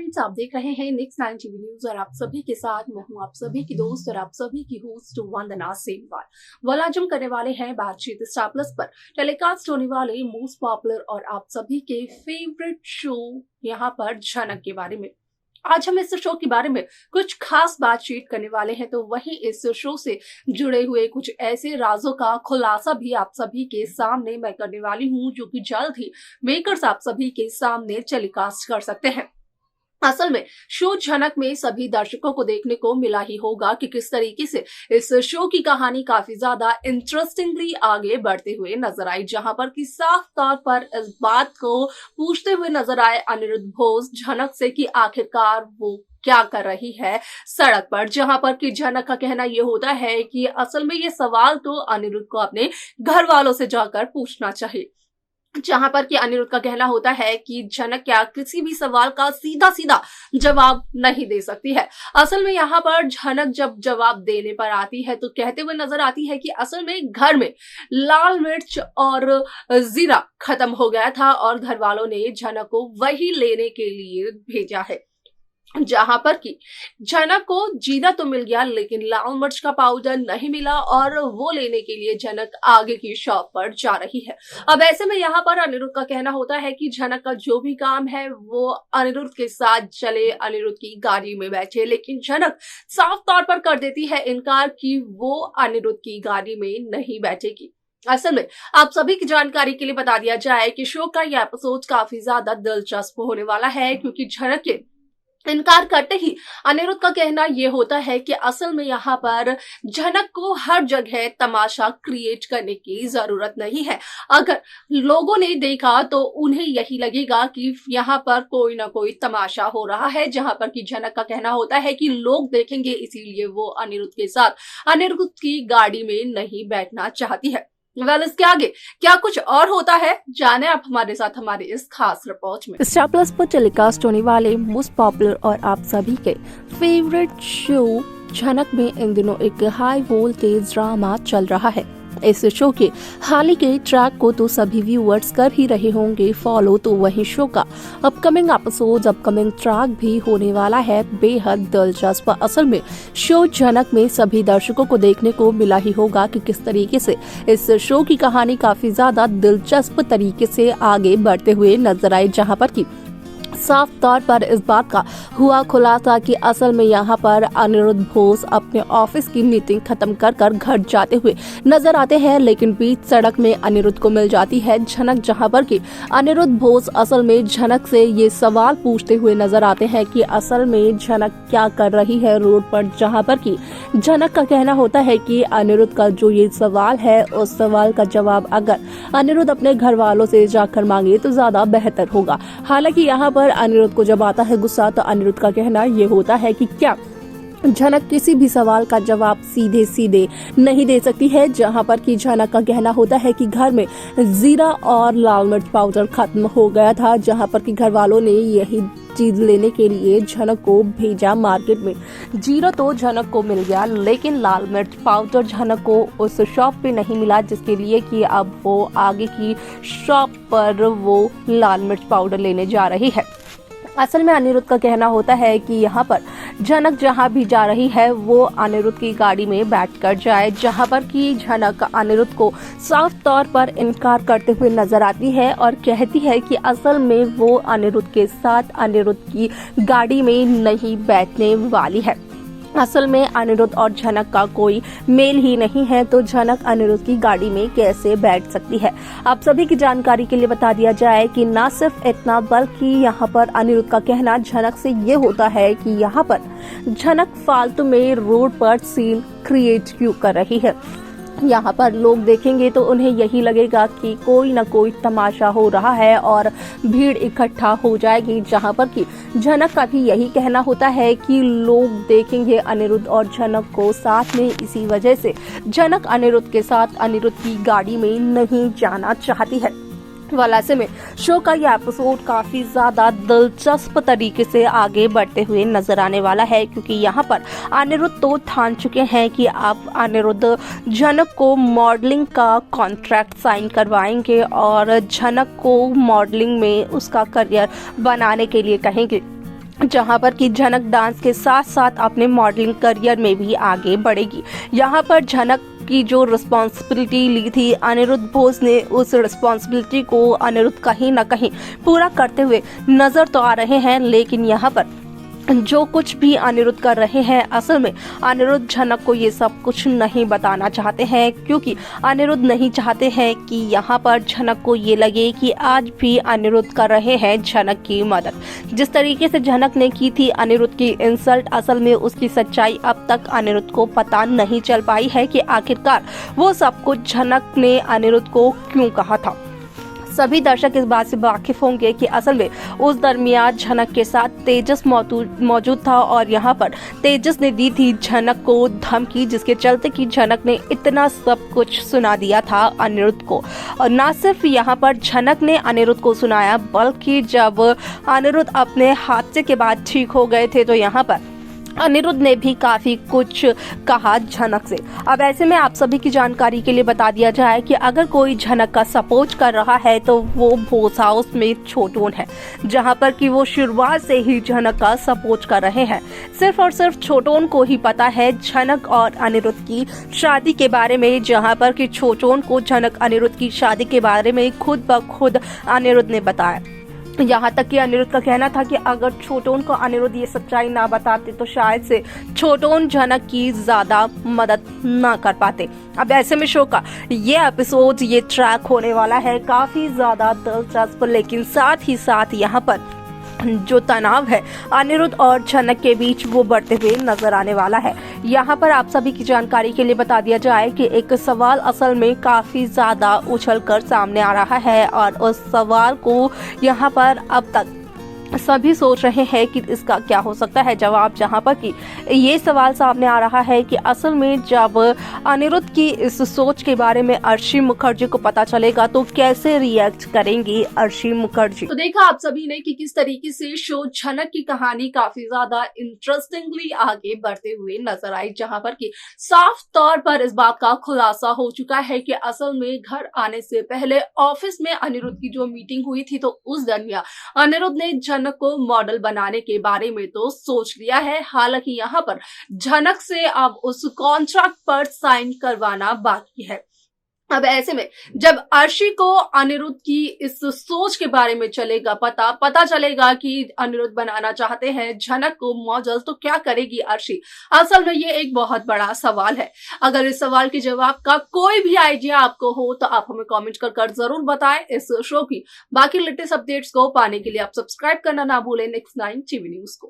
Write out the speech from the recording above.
Friends, आप देख रहे हैं नेक्स्ट 9 टीवी न्यूज और आप सभी के साथ मैं हूं आप सभी की दोस्त और आप सभी की होस्ट वंदना सेमवाल। वाल आज हम करने वाले हैं बातचीत स्टार प्लस पर टेलीकास्ट होने वाले मोस्ट पॉपुलर और आप सभी के फेवरेट शो यहां पर झनक के बारे में। आज हम इस शो के बारे में कुछ खास बातचीत करने वाले हैं, तो वहीं इस शो से जुड़े हुए कुछ ऐसे राजों का खुलासा भी आप सभी के सामने मैं करने वाली हूं, जो कि जल्द ही मेकर्स आप सभी के सामने टेलीकास्ट कर सकते हैं। असल में शो झनक में सभी दर्शकों को देखने को मिला ही होगा कि किस तरीके से इस शो की कहानी काफी ज्यादा इंटरेस्टिंगली आगे बढ़ते हुए नजर आई, जहां पर कि साफ तौर पर इस बात को पूछते हुए नजर आए अनिरुद्ध बोस झनक से कि आखिरकार वो क्या कर रही है सड़क पर। जहां पर कि झनक का कहना यह होता है कि असल में ये सवाल तो अनिरुद्ध को अपने घर वालों से जाकर पूछना चाहिए, जहां पर कि अनिरुद्ध का कहना होता है कि झनक क्या किसी भी सवाल का सीधा सीधा जवाब नहीं दे सकती है। असल में यहाँ पर झनक जब जवाब देने पर आती है तो कहते हुए नजर आती है कि असल में घर में लाल मिर्च और जीरा खत्म हो गया था और घर वालों ने झनक को वही लेने के लिए भेजा है, जहां पर कि झनक को जीरा तो मिल गया लेकिन लाल मिर्च का पाउडर नहीं मिला और वो लेने के लिए झनक आगे की शॉप पर जा रही है। अब ऐसे में यहाँ पर अनिरुद्ध का कहना होता है कि झनक का जो भी काम है वो अनिरुद्ध के साथ चले, अनिरुद्ध की गाड़ी में बैठे, लेकिन झनक साफ तौर पर कर देती है इनकार कि वो अनिरुद्ध की गाड़ी में नहीं बैठेगी। असल में आप सभी की जानकारी के लिए बता दिया जाए कि शो का यह एपिसोड काफी ज्यादा दिलचस्प होने वाला है, क्योंकि झनक के इनकार करते ही अनिरुद्ध का कहना यह होता है कि असल में यहाँ पर झनक को हर जगह तमाशा क्रिएट करने की जरूरत नहीं है। अगर लोगों ने देखा तो उन्हें यही लगेगा कि यहाँ पर कोई ना कोई तमाशा हो रहा है, जहां पर कि झनक का कहना होता है कि लोग देखेंगे इसीलिए वो अनिरुद्ध के साथ अनिरुद्ध की गाड़ी में नहीं बैठना चाहती है। इसके आगे क्या कुछ और होता है, जाने आप हमारे साथ हमारे इस खास रिपोर्ट में। स्टार प्लस पर टेलीकास्ट होने वाले मोस्ट पॉपुलर और आप सभी के फेवरेट शो झनक में इन दिनों एक हाई वोल्टेज ड्रामा चल रहा है। इस शो के हाल ही के ट्रैक को तो सभी व्यूअर्स कर ही रहे होंगे फॉलो, तो वही शो का अपकमिंग एपिसोड, अपकमिंग ट्रैक भी होने वाला है बेहद दिलचस्प। असल में शो झनक में सभी दर्शकों को देखने को मिला ही होगा कि किस तरीके से इस शो की कहानी काफी ज्यादा दिलचस्प तरीके से आगे बढ़ते हुए नजर आई, जहां पर की साफ तौर पर इस बात का हुआ खुलासा कि असल में यहाँ पर अनिरुद्ध बोस अपने ऑफिस की मीटिंग खत्म कर घर जाते हुए नजर आते हैं, लेकिन बीच सड़क में अनिरुद्ध को मिल जाती है झनक, जहाँ पर कि अनिरुद्ध बोस असल में झनक से ये सवाल पूछते हुए नजर आते हैं कि असल में झनक क्या कर रही है रोड पर, जहाँ पर कि झनक का कहना होता है कि अनिरुद्ध का जो ये सवाल है उस सवाल का जवाब अगर अनिरुद्ध अपने घर वालों से जाकर मांगे तो ज्यादा बेहतर होगा। हालांकि यहाँ पर अनिरुद्ध को जब आता है गुस्सा तो अनिरुद्ध का कहना ये होता है कि क्या झनक किसी भी सवाल का जवाब सीधे सीधे नहीं दे सकती है, जहां पर कि झनक का कहना होता है कि घर में जीरा और लाल मिर्च पाउडर खत्म हो गया था, जहां पर कि घर वालों ने यही चीज लेने के लिए झनक को भेजा मार्केट में। जीरा तो झनक को मिल गया लेकिन लाल मिर्च पाउडर झनक को उस शॉप पे नहीं मिला, जिसके लिए कि अब वो आगे की शॉप पर वो लाल मिर्च पाउडर लेने जा रही है। असल में अनिरुद्ध का कहना होता है कि यहाँ पर झनक जहाँ भी जा रही है वो अनिरुद्ध की गाड़ी में बैठकर जाए, जहाँ पर कि झनक अनिरुद्ध को साफ तौर पर इनकार करते हुए नजर आती है और कहती है कि असल में वो अनिरुद्ध के साथ अनिरुद्ध की गाड़ी में नहीं बैठने वाली है। असल में अनिरुद्ध और झनक का कोई मेल ही नहीं है, तो झनक अनिरुद्ध की गाड़ी में कैसे बैठ सकती है। आप सभी की जानकारी के लिए बता दिया जाए कि ना सिर्फ इतना बल्कि यहाँ पर अनिरुद्ध का कहना झनक से ये होता है कि यहाँ पर झनक फालतू में रोड पर सीन क्रिएट क्यों कर रही है। यहाँ पर लोग देखेंगे तो उन्हें यही लगेगा कि कोई ना कोई तमाशा हो रहा है और भीड़ इकट्ठा हो जाएगी, जहाँ पर कि झनक का भी यही कहना होता है कि लोग देखेंगे अनिरुद्ध और झनक को साथ में, इसी वजह से झनक अनिरुद्ध के साथ अनिरुद्ध की गाड़ी में नहीं जाना चाहती है। ऐसे में शो का यह एपिसोड काफी ज्यादा दिलचस्प तरीके से आगे बढ़ते हुए नजर आने वाला है, क्योंकि यहाँ पर अनिरुद्ध तो ठान चुके हैं कि अब अनिरुद्ध झनक को मॉडलिंग का कॉन्ट्रैक्ट साइन करवाएंगे और झनक को मॉडलिंग में उसका करियर बनाने के लिए कहेंगे। जहां पर कि झनक डांस के साथ साथ अपने मॉडलिंग करियर में भी आगे बढ़ेगी। यहां पर झनक की जो रिस्पॉन्सिबिलिटी ली थी अनिरुद्ध बोस ने, उस रिस्पॉन्सिबिलिटी को अनिरुद्ध कहीं ना कहीं पूरा करते हुए नजर तो आ रहे हैं, लेकिन यहाँ पर जो कुछ भी अनिरुद्ध कर रहे हैं, असल में अनिरुद्ध झनक को ये सब कुछ नहीं बताना चाहते हैं, क्योंकि अनिरुद्ध नहीं चाहते हैं कि यहाँ पर झनक को ये लगे कि आज भी अनिरुद्ध कर रहे हैं झनक की मदद। जिस तरीके से झनक ने की थी अनिरुद्ध की इंसल्ट, असल में उसकी सच्चाई अब तक अनिरुद्ध को पता नहीं चल पाई है कि आखिरकार वो सब कुछ झनक ने अनिरुद्ध को क्यों कहा था। सभी दर्शक इस बात से वाकिफ होंगे कि असल में उस दरमियान झनक के साथ तेजस मौजूद था और यहाँ पर तेजस ने दी थी झनक को धमकी, जिसके चलते कि झनक ने इतना सब कुछ सुना दिया था अनिरुद्ध को। और ना सिर्फ यहाँ पर झनक ने अनिरुद्ध को सुनाया, बल्कि जब अनिरुद्ध अपने हादसे के बाद ठीक हो गए थे तो यहाँ पर अनिरुद्ध ने भी काफी कुछ कहा झनक से। अब ऐसे में आप सभी की जानकारी के लिए बता दिया जाए कि अगर कोई झनक का सपोर्ट कर रहा है तो वो बोस हाउस में छोटून है, जहां पर कि वो शुरुआत से ही झनक का सपोर्ट कर रहे हैं। सिर्फ और सिर्फ छोटून को ही पता है झनक और अनिरुद्ध की शादी के बारे में, जहां पर कि छोटून को झनक अनिरुद्ध की शादी के बारे में खुद ब खुद अनिरुद्ध ने बताया। यहाँ तक कि अनिरुद्ध का कहना था कि अगर छोटून को अनिरुद्ध ये सच्चाई ना बताते तो शायद से छोटून झनक की ज्यादा मदद ना कर पाते। अब ऐसे में शो का ये एपिसोड, ये ट्रैक होने वाला है काफी ज्यादा दिलचस्प, लेकिन साथ ही साथ यहाँ पर जो तनाव है अनिरुद्ध और झनक के बीच वो बढ़ते हुए नजर आने वाला है। यहाँ पर आप सभी की जानकारी के लिए बता दिया जाए कि एक सवाल असल में काफी ज्यादा उछल कर सामने आ रहा है और उस सवाल को यहाँ पर अब तक सभी सोच रहे हैं कि इसका क्या हो सकता है जवाब, जहां पर कि ये सवाल सामने आ रहा है कि असल में जब अनिरुद्ध की इस सोच के बारे में अर्शी मुखर्जी को पता चलेगा तो कैसे रिएक्ट करेंगी अर्शी मुखर्जी। तो देखा आप सभी ने कि किस तरीके से शो झनक की कहानी काफी ज्यादा इंटरेस्टिंगली आगे बढ़ते हुए नजर आई, जहां पर कि साफ तौर पर इस बात का खुलासा हो चुका है कि असल में घर आने से पहले ऑफिस में अनिरुद्ध की जो मीटिंग हुई थी तो उस दरमियान अनिरुद्ध ने झनक को मॉडल बनाने के बारे में तो सोच लिया है। हालांकि यहाँ पर झनक से अब उस कॉन्ट्रैक्ट पर साइन करवाना बाकी है। अब ऐसे में जब अर्शी को अनिरुद्ध की इस सोच के बारे में पता चलेगा कि अनिरुद्ध बनाना चाहते हैं झनक को मॉडल, तो क्या करेगी अर्शी? असल में ये एक बहुत बड़ा सवाल है। अगर इस सवाल के जवाब का कोई भी आइडिया आपको हो तो आप हमें कमेंट कर जरूर बताएं। इस शो की बाकी लेटेस्ट अपडेट्स को पाने के लिए आप सब्सक्राइब करना ना भूलें नेक्स्ट 9 टीवी न्यूज को।